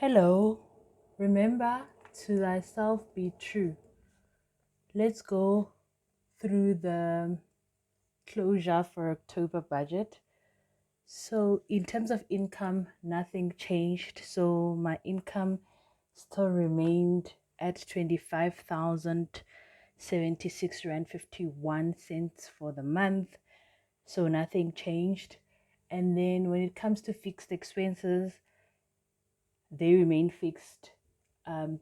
Hello, remember to thyself be true. Let's go through the closure for October budget. So, in terms of income, nothing changed. So, my income still remained at 25,076 Rand 51 cents for the month. So, nothing changed. And then, when it comes to fixed expenses, they remain fixed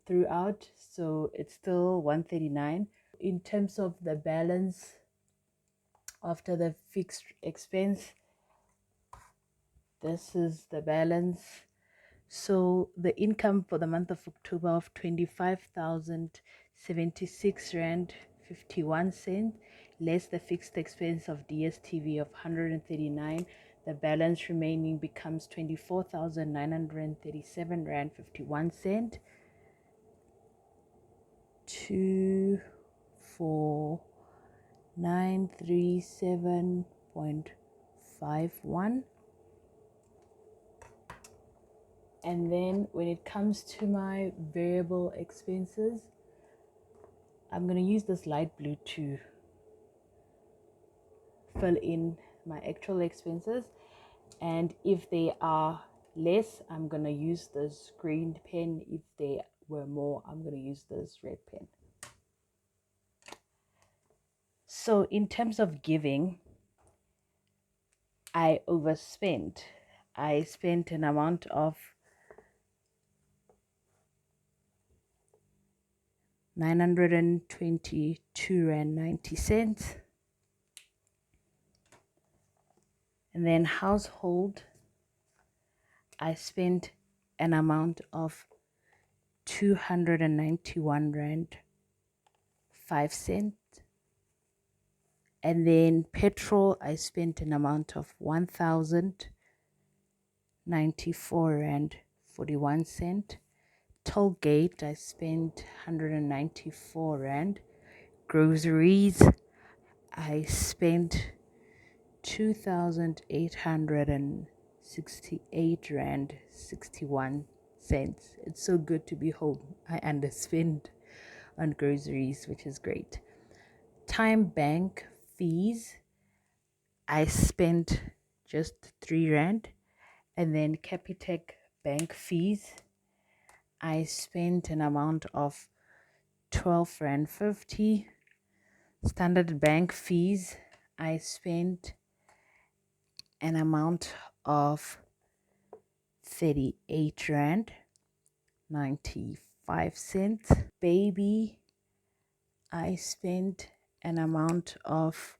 throughout, so it's still 139. In terms of the balance after the fixed expense, this is the balance. So the income for the month of October of 25,076 Rand 51 cent, less the fixed expense of DSTV of 139. The balance remaining becomes 24,937 Rand 51 cent. 24,937.51. And then when it comes to my variable expenses, I'm going to use this light blue to fill in my actual expenses. And if they are less, I'm going to use this green pen. If they were more, I'm going to use this red pen. So in terms of giving, I overspent. I spent an amount of 922 Rand 90 cents. And then household, I spent an amount of 291 Rand 5 cents. And then petrol, I spent an amount of 1,094 Rand 41 cent. Toll gate, I spent 194 Rand. Groceries, I spent 2,868 Rand 61 cents. It's so good to be home. I underspend on groceries, which is great. Time bank fees, I spent just 3 Rand. And then Capitec bank fees, I spent an amount of 12 Rand 50. Standard bank fees, I spent an amount of 38 Rand 95 cents. Baby, I spent an amount of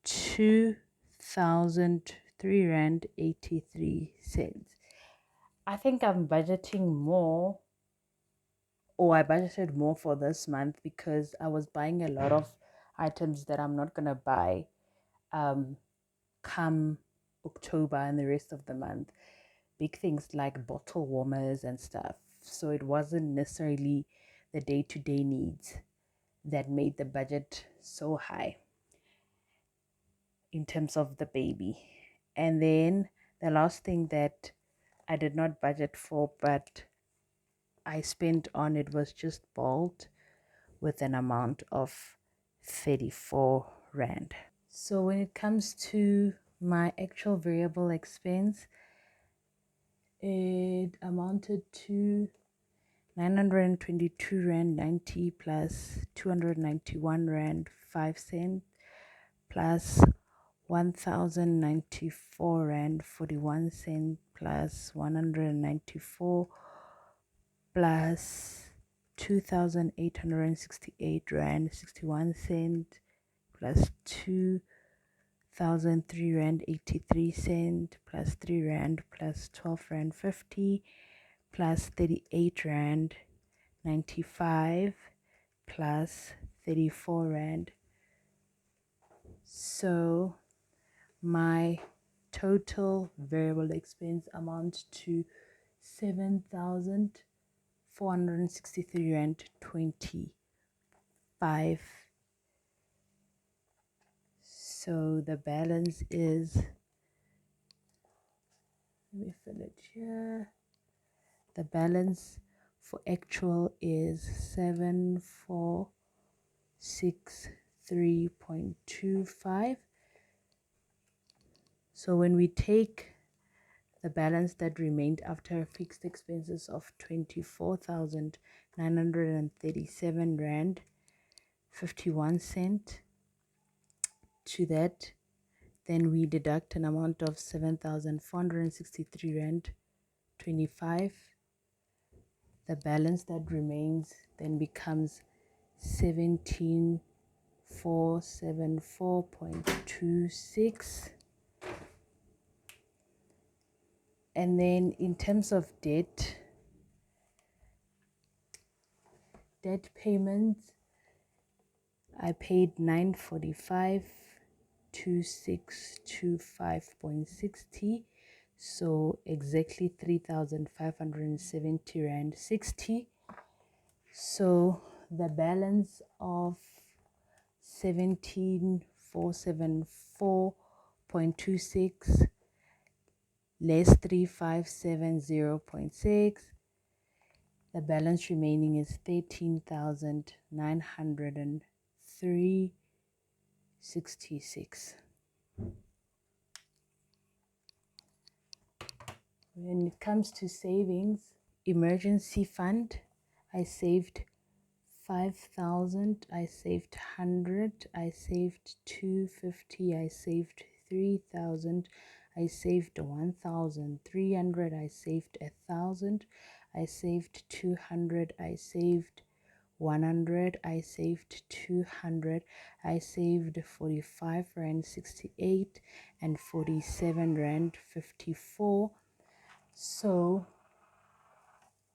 2,003 Rand 83 cents. I think I'm budgeting more, or I budgeted more for this month because I was buying a lot of items that I'm not gonna buy come October and the rest of the month. Big things like bottle warmers and stuff. So it wasn't necessarily the day-to-day needs that made the budget so high in terms of the baby. And then the last thing that I did not budget for, but I spent on it, was just bald with an amount of 34 Rand. So when it comes to my actual variable expense, it amounted to 922 Rand 90 plus 291 Rand 5 cent plus 1,094 Rand 41 cent plus 194 plus 2,868 Rand 61 cent plus 2,003 Rand 83 cent plus 3 Rand plus 12 Rand 50 plus 38 Rand 95 plus 34 Rand. So my total variable expense amounts to 7,463 Rand 25. So the balance is, let me fill it here, the balance for actual is 7463.25. So when we take the balance that remained after fixed expenses of 24,937 rand 51 cent to that, then we deduct an amount of 7,463 rand 25. The balance that remains then becomes 17,474.26. And then in terms of debt payments, I paid 945,2625.60, so exactly 3,570 rand 60. So the balance of 17,474.26 less 3,570.6, the balance remaining is 13,903.66. When it comes to savings, emergency fund, I saved 5,000, I saved 100, I saved 250, I saved 3,000, I saved 1,300, I saved 1,000, I saved 200, I saved 100, I saved 200, I saved 45 rand 68 and 47 rand 54. So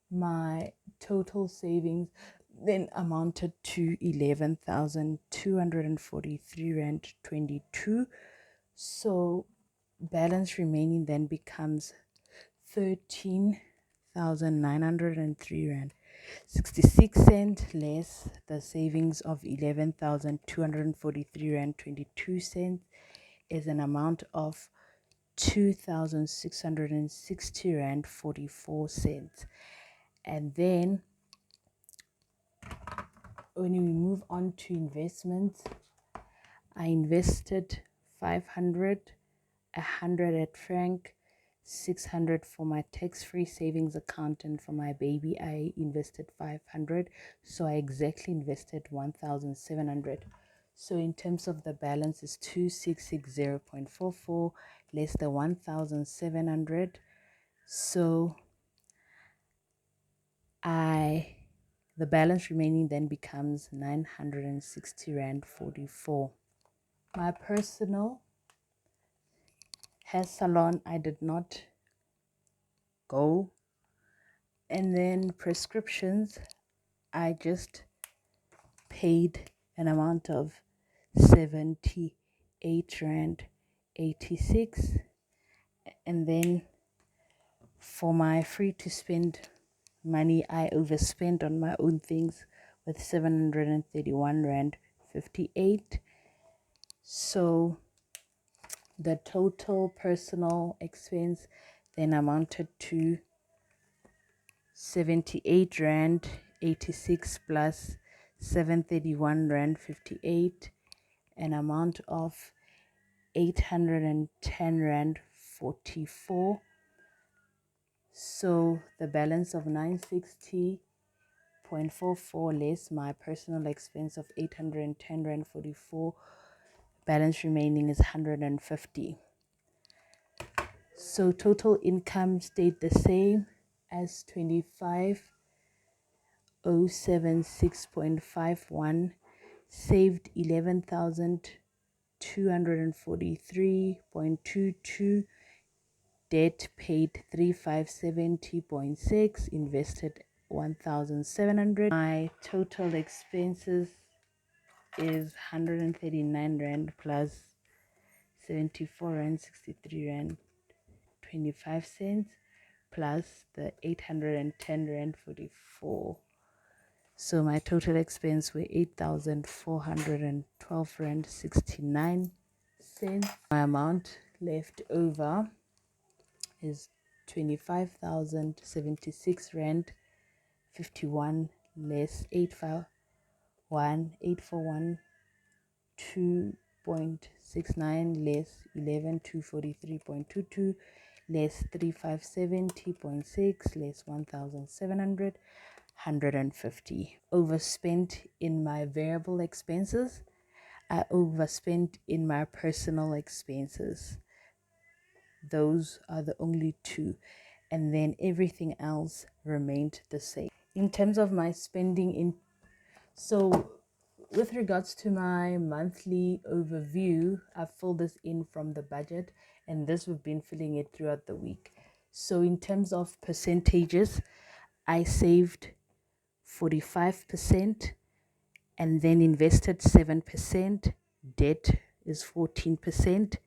my total savings then amounted to 11,243 rand 22. So balance remaining then becomes 13,903 rand 66 cent less the savings of 11,243 rand 22 cents is an amount of 2,660 rand 44 cents. And then when we move on to investments, I invested 500, 100 at Frank, 600 for my tax-free savings account, and for my baby I invested 500. So I exactly invested 1,700. So in terms of the balance is 2,660.44 less the 1,700. So the balance remaining then becomes 960 rand 44. My personal hair salon, I did not go. And then prescriptions, I just paid an amount of 78 rand 86. And then for my free to spend money, I overspent on my own things with 731 rand 58. So the total personal expense then amounted to 78 rand 86 plus 731 rand 58, an amount of 810 rand 44. So the balance of 960.44 less my personal expense of 810 rand 44, balance remaining is 150. So total income stayed the same as 25,076.51, saved 11,243.22, debt paid 3,570.6, invested 1,700. My total expenses is 139 rand plus 74 rand 63 rand 25 cents plus the 810 rand 44. So my total expense were 8,412 rand 69 cents. My amount left over is 25,076 rand 51 less 841 2.69 less 11,243.22 less 3,570.6 less 1,700 overspent in my variable expenses. I overspent in my personal expenses. Those are the only two, and then everything else remained the same. In terms of my spending so with regards to my monthly overview, I filled this in from the budget, and this we've been filling it throughout the week. So in terms of percentages, I saved 45% and then invested 7%. Debt is 14%.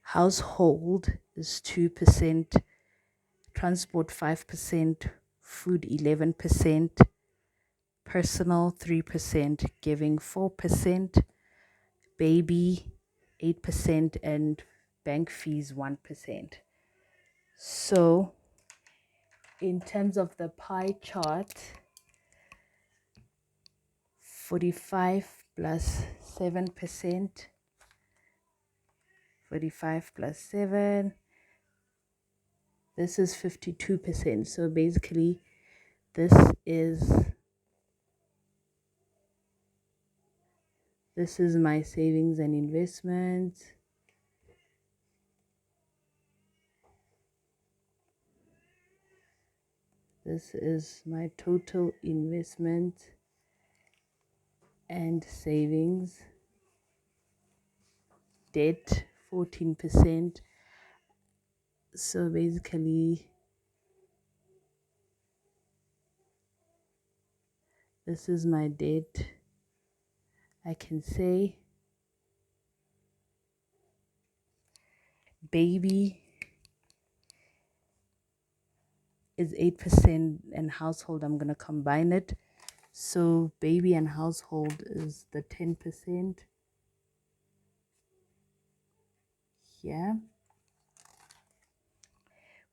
Household is 2%. Transport 5%. Food 11%. Personal 3%. Giving 4%. Baby 8%. And bank fees 1%. So in terms of the pie chart, 45 plus 7%, 45 plus 7, this is 52%. So basically this is my savings and investments. This is my total investment and savings. Debt 14%. So basically this is my debt. I can say baby is 8% and household, I'm going to combine it. So baby and household is the 10% here.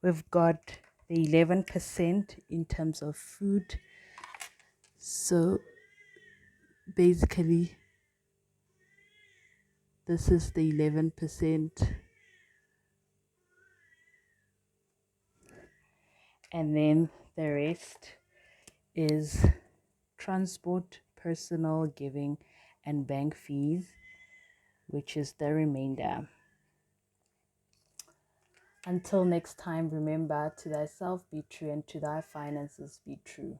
We've got the 11% in terms of food. So basically this is the 11%. And then the rest is transport, personal, giving, and bank fees, which is the remainder. Until next time, remember, to thyself be true and to thy finances be true.